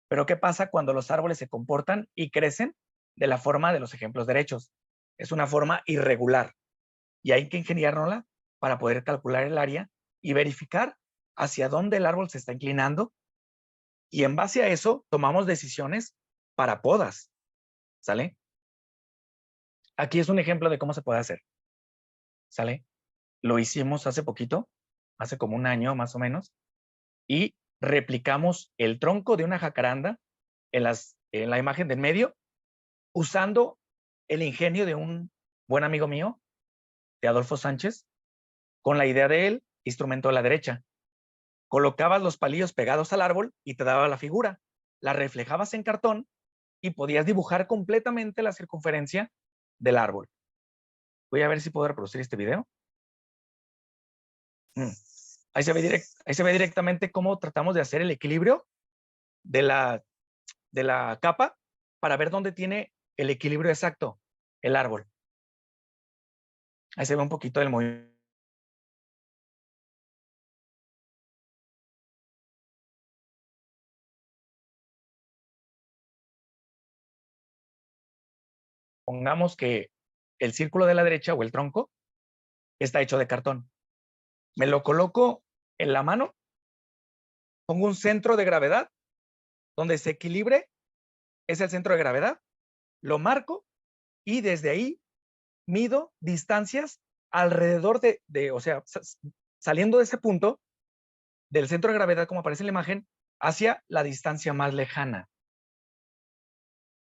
Pero ¿qué pasa cuando los árboles se comportan y crecen de la forma de los ejemplos derechos? Es una forma irregular y hay que ingeniárnosla para poder calcular el área y verificar hacia dónde el árbol se está inclinando y en base a eso tomamos decisiones para podas, ¿sale? Aquí es un ejemplo de cómo se puede hacer, ¿sale? Lo hicimos hace poquito, hace como un año más o menos, y replicamos el tronco de una jacaranda en la imagen del medio usando el ingenio de un buen amigo mío, de Adolfo Sánchez, con la idea de él, instrumento a la derecha. Colocabas los palillos pegados al árbol y te daba la figura. La reflejabas en cartón y podías dibujar completamente la circunferencia del árbol. Voy a ver si puedo reproducir este video. Ahí se ve directamente cómo tratamos de hacer el equilibrio de la capa para ver dónde tiene el equilibrio exacto el árbol. Ahí se ve un poquito del movimiento. Pongamos que el círculo de la derecha o el tronco está hecho de cartón. Me lo coloco en la mano, pongo un centro de gravedad donde se equilibre, es el centro de gravedad, lo marco y desde ahí mido distancias alrededor o sea, saliendo de ese punto del centro de gravedad, como aparece en la imagen, hacia la distancia más lejana.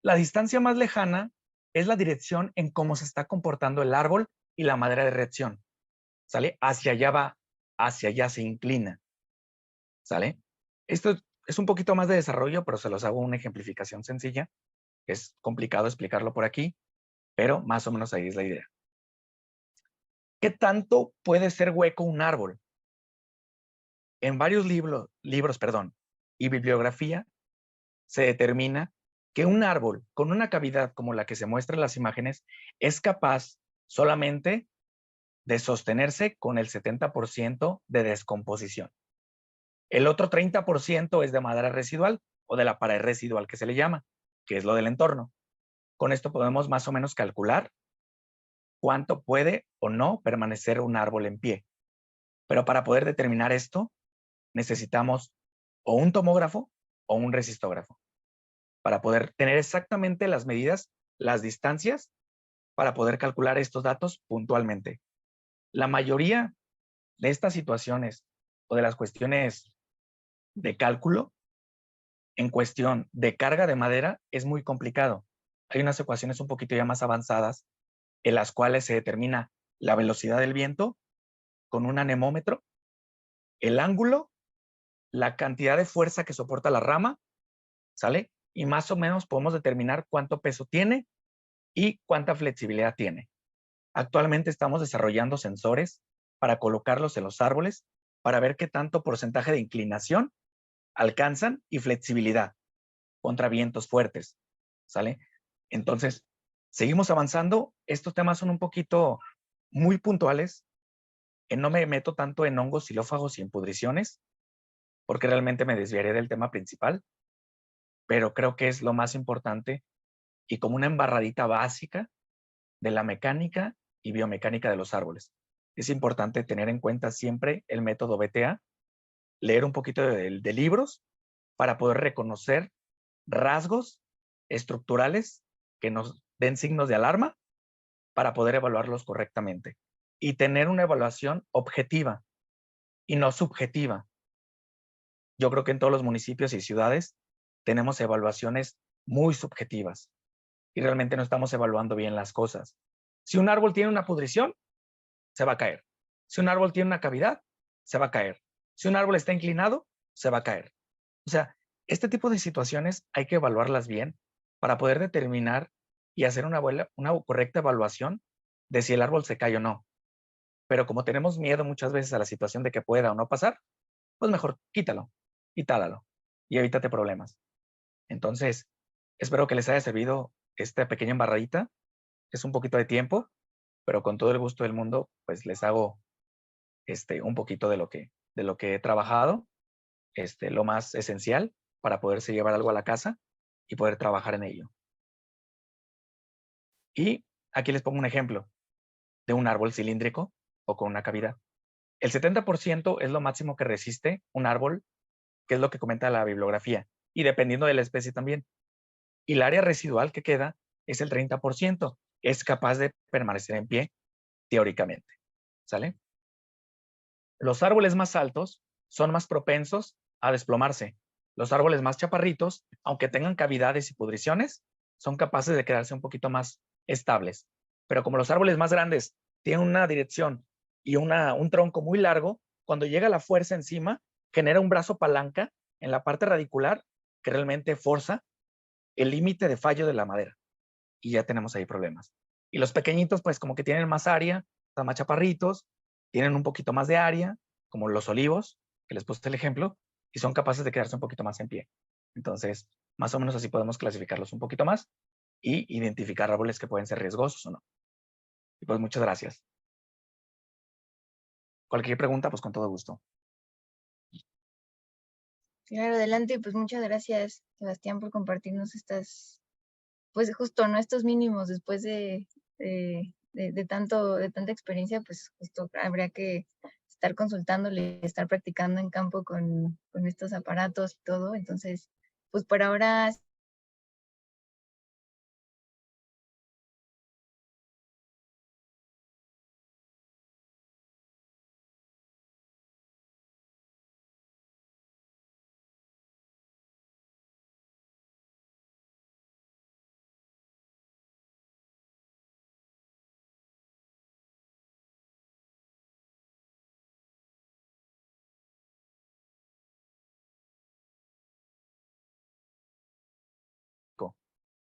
La distancia más lejana es la dirección en cómo se está comportando el árbol y la madera de reacción. ¿Sale? Hacia allá va, hacia allá se inclina. ¿Sale? Esto es un poquito más de desarrollo, pero se los hago una ejemplificación sencilla. Es complicado explicarlo por aquí, pero más o menos ahí es la idea. ¿Qué tanto puede ser hueco un árbol? En varios libros, y bibliografía se determina que un árbol con una cavidad como la que se muestra en las imágenes es capaz solamente de sostenerse con el 70% de descomposición. El otro 30% es de madera residual o de la pared residual que se le llama, que es lo del entorno. Con esto podemos más o menos calcular cuánto puede o no permanecer un árbol en pie. Pero para poder determinar esto, necesitamos o un tomógrafo o un resistógrafo para poder tener exactamente las medidas, las distancias, para poder calcular estos datos puntualmente. La mayoría de estas situaciones o de las cuestiones de cálculo en cuestión de carga de madera es muy complicado. Hay unas ecuaciones un poquito ya más avanzadas en las cuales se determina la velocidad del viento con un anemómetro, el ángulo, la cantidad de fuerza que soporta la rama, ¿sale? Y más o menos podemos determinar cuánto peso tiene y cuánta flexibilidad tiene. Actualmente estamos desarrollando sensores para colocarlos en los árboles para ver qué tanto porcentaje de inclinación alcanzan y flexibilidad contra vientos fuertes, ¿sale? Entonces, seguimos avanzando. Estos temas son un poquito muy puntuales. No me meto tanto en hongos, xilófagos y en pudriciones, porque realmente me desviaré del tema principal, pero creo que es lo más importante y como una embarradita básica de la mecánica y biomecánica de los árboles. Es importante tener en cuenta siempre el método BTA, leer un poquito de libros para poder reconocer rasgos estructurales que nos den signos de alarma para poder evaluarlos correctamente y tener una evaluación objetiva y no subjetiva. Yo creo que en todos los municipios y ciudades tenemos evaluaciones muy subjetivas y realmente no estamos evaluando bien las cosas. Si un árbol tiene una pudrición, se va a caer. Si un árbol tiene una cavidad, se va a caer. Si un árbol está inclinado, se va a caer. O sea, este tipo de situaciones hay que evaluarlas bien para poder determinar y hacer una correcta evaluación de si el árbol se cae o no. Pero como tenemos miedo muchas veces a la situación de que pueda o no pasar, pues mejor quítalo y tálalo y evítate problemas. Entonces, espero que les haya servido esta pequeña embarradita. Es un poquito de tiempo, pero con todo el gusto del mundo, pues les hago un poquito de lo que he trabajado, lo más esencial para poderse llevar algo a la casa y poder trabajar en ello. Y aquí les pongo un ejemplo de un árbol cilíndrico o con una cavidad. El 70% es lo máximo que resiste un árbol, que es lo que comenta la bibliografía, y dependiendo de la especie también. Y el área residual que queda es el 30%. Es capaz de permanecer en pie teóricamente. ¿Sale? Los árboles más altos son más propensos a desplomarse. Los árboles más chaparritos, aunque tengan cavidades y pudriciones, son capaces de quedarse un poquito más estables. Pero como los árboles más grandes tienen una dirección y un tronco muy largo, cuando llega la fuerza encima, genera un brazo palanca en la parte radicular que realmente forza el límite de fallo de la madera. Y ya tenemos ahí problemas. Y los pequeñitos, pues como que tienen más área, están más chaparritos, tienen un poquito más de área, como los olivos, que les puse el ejemplo, y son capaces de quedarse un poquito más en pie. Entonces, más o menos así podemos clasificarlos un poquito más y identificar árboles que pueden ser riesgosos o no. Y pues muchas gracias. Cualquier pregunta, pues con todo gusto. Claro, adelante, pues muchas gracias, Sebastián, por compartirnos estas, pues justo, ¿no? Estos mínimos después de tanta experiencia, pues justo habría que estar consultándole, estar practicando en campo con estos aparatos y todo. Entonces, pues por ahora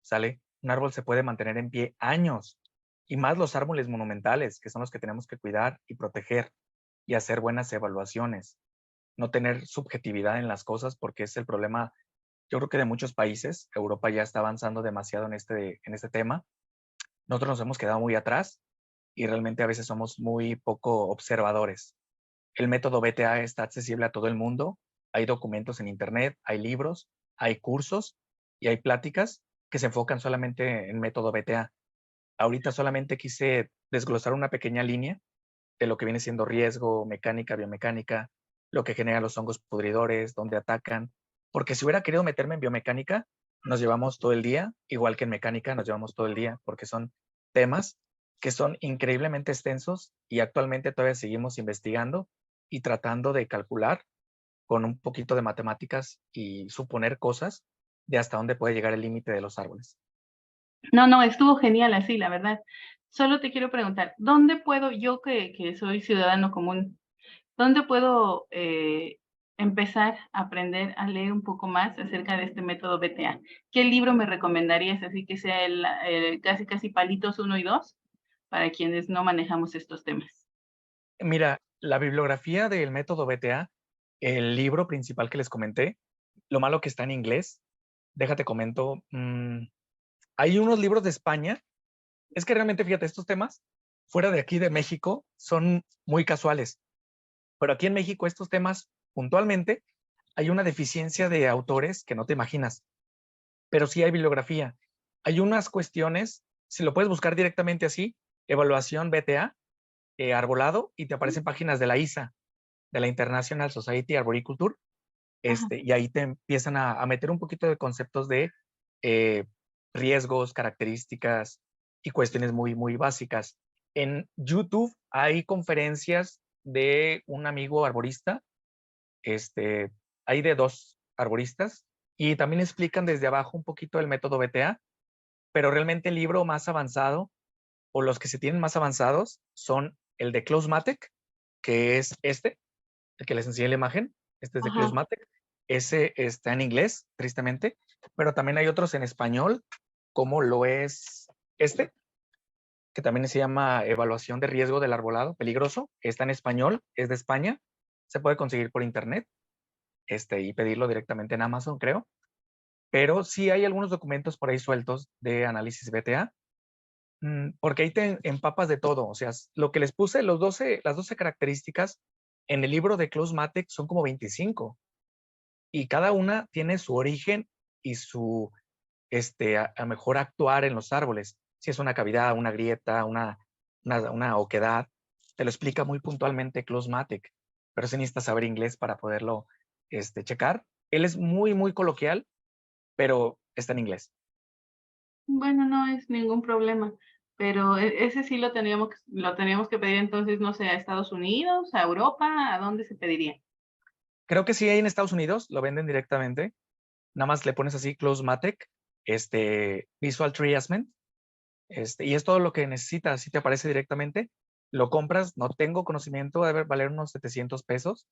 ¿Sale? Un árbol se puede mantener en pie años, y más los árboles monumentales, que son los que tenemos que cuidar y proteger y hacer buenas evaluaciones. No tener subjetividad en las cosas, porque es el problema, yo creo que de muchos países. Europa ya está avanzando demasiado en este tema. Nosotros nos hemos quedado muy atrás y realmente a veces somos muy poco observadores. El método BTA está accesible a todo el mundo. Hay documentos en internet, hay libros, hay cursos y hay pláticas que se enfocan solamente en método BTA. Ahorita solamente quise desglosar una pequeña línea de lo que viene siendo riesgo, mecánica, biomecánica, lo que genera los hongos pudridores, dónde atacan. Porque si hubiera querido meterme en biomecánica, nos llevamos todo el día, igual que en mecánica nos llevamos todo el día, porque son temas que son increíblemente extensos y actualmente todavía seguimos investigando y tratando de calcular con un poquito de matemáticas y suponer cosas de hasta dónde puede llegar el límite de los árboles. No, no, estuvo genial así, la verdad. Solo te quiero preguntar, ¿dónde puedo yo que soy ciudadano común, dónde puedo empezar a aprender a leer un poco más acerca de este método BTA? ¿Qué libro me recomendarías? Así que sea el casi casi palitos uno y 2 para quienes no manejamos estos temas. Mira, la bibliografía del método BTA, el libro principal que les comenté, lo malo que está en inglés, déjate comento, hay unos libros de España, es que realmente, fíjate, estos temas, fuera de aquí de México, son muy casuales, pero aquí en México estos temas, puntualmente, hay una deficiencia de autores que no te imaginas, pero sí hay bibliografía. Hay unas cuestiones, si lo puedes buscar directamente así, evaluación BTA, arbolado, y te aparecen páginas de la ISA, de la International Society Arboriculture, Ajá. y ahí te empiezan a meter un poquito de conceptos de eh, riesgos, características y cuestiones muy, muy básicas. En YouTube hay conferencias de un amigo arborista, hay de dos arboristas, y también explican desde abajo un poquito el método BTA, pero realmente el libro más avanzado o los que se tienen más avanzados son el de Klaus Matek, que es el que les enseñé la imagen, este es de Klaus Ajá. Matek, ese está en inglés, tristemente, pero también hay otros en español, como lo es este, que también se llama Evaluación de Riesgo del Arbolado Peligroso, está en español, es de España, se puede conseguir por internet, y pedirlo directamente en Amazon, creo, pero sí hay algunos documentos por ahí sueltos de análisis BTA, porque ahí te empapas de todo, o sea, lo que les puse, las 12 características en el libro de Klaus Matek son como 25, y cada una tiene su origen y su, a mejor actuar en los árboles. Si es una cavidad, una grieta, una oquedad, te lo explica muy puntualmente Klaus Matek, pero se necesita saber inglés para poderlo checar. Él es muy, muy coloquial, pero está en inglés. Bueno, no es ningún problema, pero ese sí lo teníamos que pedir entonces, no sé, a Estados Unidos, a Europa, ¿a dónde se pediría? Creo que sí hay en Estados Unidos, lo venden directamente. Nada más le pones así Close Matek, Visual Triasment, y es todo lo que necesitas. Si te aparece directamente, lo compras. No tengo conocimiento, debe valer unos 700 pesos,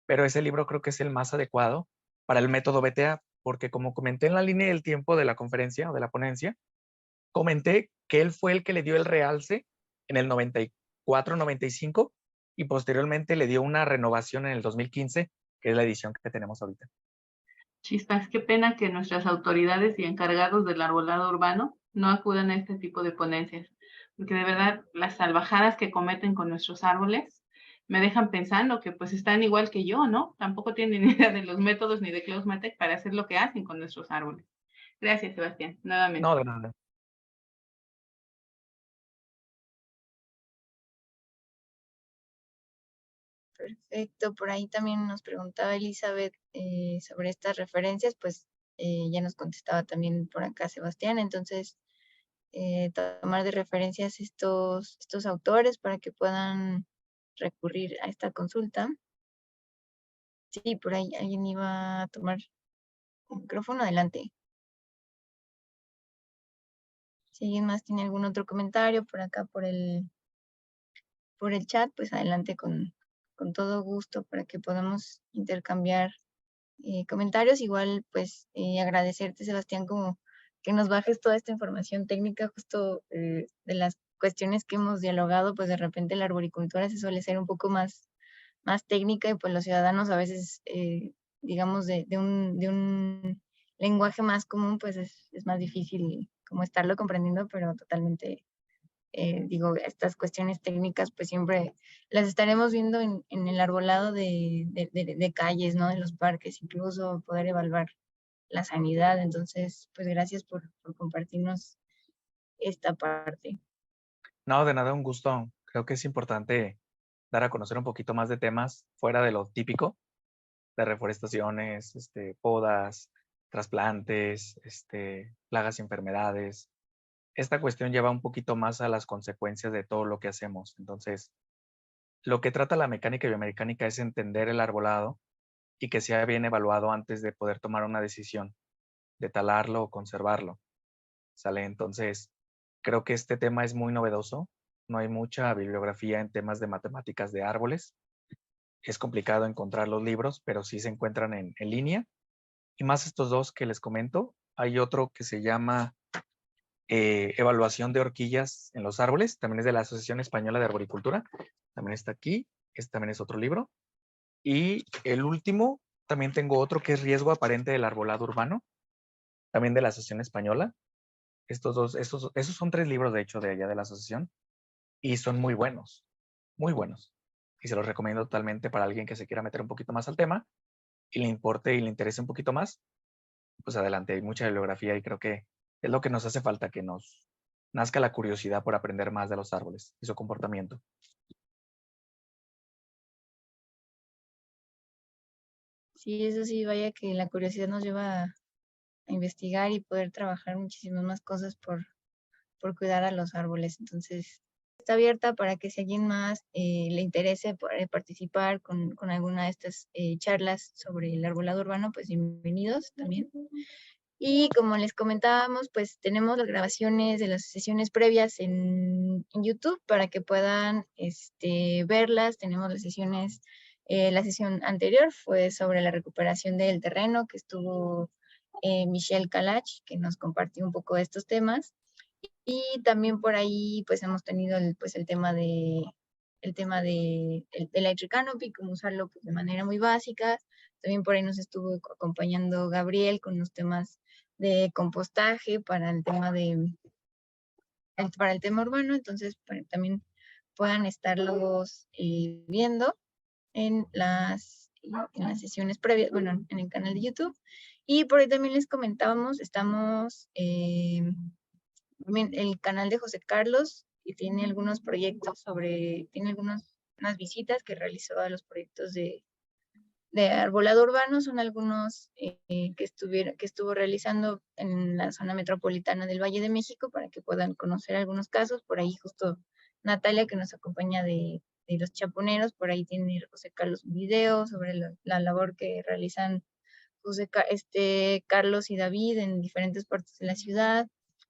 pero ese libro creo que es el más adecuado para el método BTA, porque como comenté en la línea del tiempo de la conferencia o de la ponencia, comenté que él fue el que le dio el realce en el 94, 95 y posteriormente le dio una renovación en el 2015, que es la edición que tenemos ahorita. Chispas, qué pena que nuestras autoridades y encargados del arbolado urbano no acudan a este tipo de ponencias, porque de verdad las salvajadas que cometen con nuestros árboles me dejan pensando que pues están igual que yo, ¿no? Tampoco tienen ni idea de los métodos ni de Klaus Matek para hacer lo que hacen con nuestros árboles. Gracias, Sebastián, No, nuevamente. de nada. Perfecto, por ahí también nos preguntaba Elizabeth sobre estas referencias, pues ya nos contestaba también por acá Sebastián, entonces tomar de referencias estos autores para que puedan recurrir a esta consulta. Sí, por ahí alguien iba a tomar el micrófono, adelante. Si alguien más tiene algún otro comentario por acá por el chat, pues adelante con todo gusto para que podamos intercambiar comentarios. Igual, pues agradecerte, Sebastián, como que nos bajes toda esta información técnica justo de las cuestiones que hemos dialogado, pues de repente la arboricultura se suele ser un poco más técnica y pues los ciudadanos a veces, digamos, de un lenguaje más común, pues es más difícil como estarlo comprendiendo, pero totalmente digo, estas cuestiones técnicas pues siempre las estaremos viendo en el arbolado de calles, ¿no? De los parques, incluso poder evaluar la sanidad. Entonces, pues gracias por compartirnos esta parte. No, de nada, un gusto. Creo que es importante dar a conocer un poquito más de temas fuera de lo típico, de reforestaciones, podas, trasplantes, plagas y enfermedades. Esta cuestión lleva un poquito más a las consecuencias de todo lo que hacemos. Entonces, lo que trata la mecánica y biomecánica es entender el arbolado y que sea bien evaluado antes de poder tomar una decisión de talarlo o conservarlo. ¿Sale? Entonces, Creo que este tema es muy novedoso. No hay mucha bibliografía en temas de matemáticas de árboles. Es complicado encontrar los libros, pero sí se encuentran en línea. Y más estos dos que les comento. Hay otro que se llama Evaluación de horquillas en los árboles. También es de la Asociación Española de Arboricultura. También está aquí. Este también es otro libro. Y el último, también tengo otro que es Riesgo aparente del arbolado urbano. También de la Asociación Española. Esos son 3 libros, de hecho, de allá de la asociación. Y son muy buenos. Muy buenos. Y se los recomiendo totalmente para alguien que se quiera meter un poquito más al tema y le importe y le interese un poquito más. Pues adelante, hay mucha bibliografía y creo que es lo que nos hace falta, que nos nazca la curiosidad por aprender más de los árboles y su comportamiento. Sí, eso sí, vaya que la curiosidad nos lleva a investigar y poder trabajar muchísimas más cosas por cuidar a los árboles. Entonces, está abierta para que si alguien más le interese participar con alguna de estas charlas sobre el arbolado urbano, pues bienvenidos también. Y como les comentábamos, pues tenemos las grabaciones de las sesiones previas en YouTube para que puedan verlas. Tenemos las sesiones, la sesión anterior fue sobre la recuperación del terreno, que estuvo Michelle Kalach, que nos compartió un poco de estos temas. Y también por ahí pues hemos tenido el tema de el Electric Canopy, cómo usarlo pues, de manera muy básica. También por ahí nos estuvo acompañando Gabriel con los temas de compostaje para el tema para el tema urbano. Entonces también puedan estarlos viendo en las sesiones previas, bueno, en el canal de YouTube. Y por ahí también les comentábamos, estamos el canal de José Carlos, que tiene algunos proyectos tiene unas visitas que realizó a los proyectos de arbolado urbano, son algunos que estuvo realizando en la zona metropolitana del Valle de México para que puedan conocer algunos casos. Por ahí justo Natalia, que nos acompaña de los chaponeros, por ahí tiene José Carlos un video sobre la labor que realizan Carlos y David en diferentes partes de la ciudad,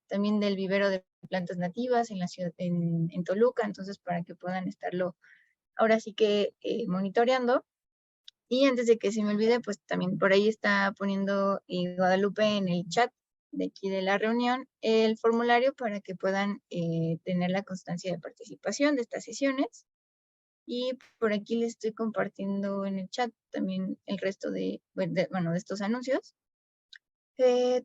también del vivero de plantas nativas en la ciudad, en Toluca, entonces para que puedan estarlo ahora sí que monitoreando. Y antes de que se me olvide, pues también por ahí está poniendo Guadalupe en el chat de aquí de la reunión el formulario para que puedan tener la constancia de participación de estas sesiones. Y por aquí les estoy compartiendo en el chat también el resto de estos anuncios.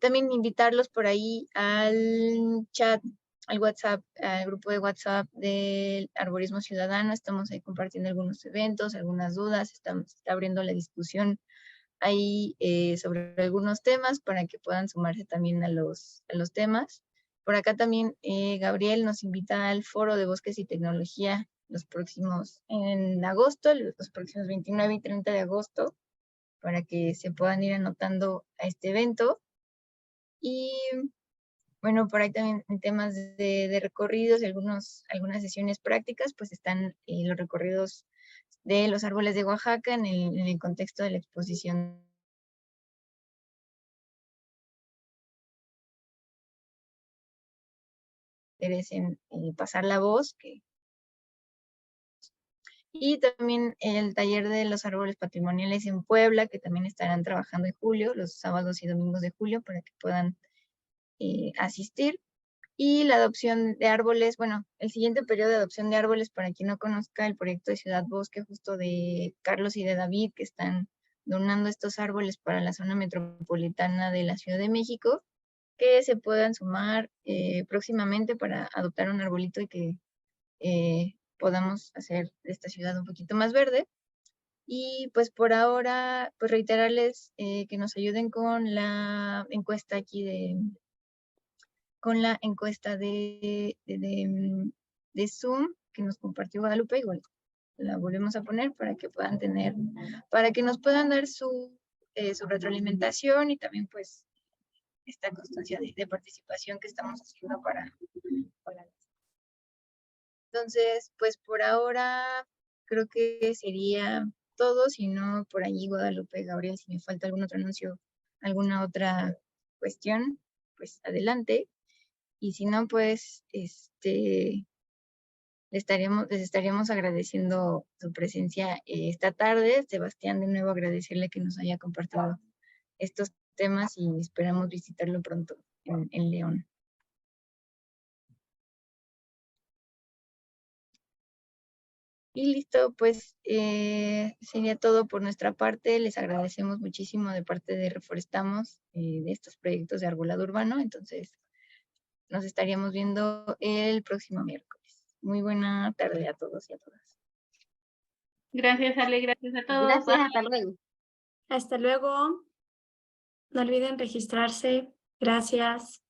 También invitarlos por ahí al chat, al WhatsApp, al grupo de WhatsApp del Arborismo Ciudadano. Estamos ahí compartiendo algunos eventos, algunas dudas, está abriendo la discusión ahí sobre algunos temas para que puedan sumarse también a los temas. Por acá también Gabriel nos invita al foro de bosques y tecnología en agosto, los próximos 29 y 30 de agosto, para que se puedan ir anotando a este evento. Y bueno, por ahí también en temas de recorridos y algunas sesiones prácticas, pues están los recorridos de los árboles de Oaxaca en el contexto de la exposición. Interés en pasar la voz. Y también el taller de los árboles patrimoniales en Puebla, que también estarán trabajando en julio, los sábados y domingos de julio, para que puedan asistir. Y la adopción de árboles, bueno, el siguiente periodo de adopción de árboles, para quien no conozca el proyecto de Ciudad Bosque, justo de Carlos y de David, que están donando estos árboles para la zona metropolitana de la Ciudad de México, que se puedan sumar próximamente para adoptar un arbolito y que podamos hacer de esta ciudad un poquito más verde. Y pues por ahora, pues reiterarles que nos ayuden con la encuesta aquí de Zoom que nos compartió Guadalupe. Igual la volvemos a poner para que para que nos puedan dar su retroalimentación y también pues esta constancia de participación que estamos haciendo para. Entonces, pues por ahora creo que sería todo. Si no, por allí Guadalupe, Gabriel, si me falta algún otro anuncio, alguna otra cuestión, pues adelante. y si no, pues, les estaríamos agradeciendo su presencia esta tarde. Sebastián, de nuevo agradecerle que nos haya compartido estos temas y esperamos visitarlo pronto en León. Y listo, pues sería todo por nuestra parte. Les agradecemos muchísimo de parte de Reforestamos de estos proyectos de arbolado urbano. Entonces, nos estaríamos viendo el próximo miércoles. Muy buena tarde a todos y a todas. Gracias, Ale, gracias a todos. Gracias, hasta luego. Hasta luego. No olviden registrarse. Gracias.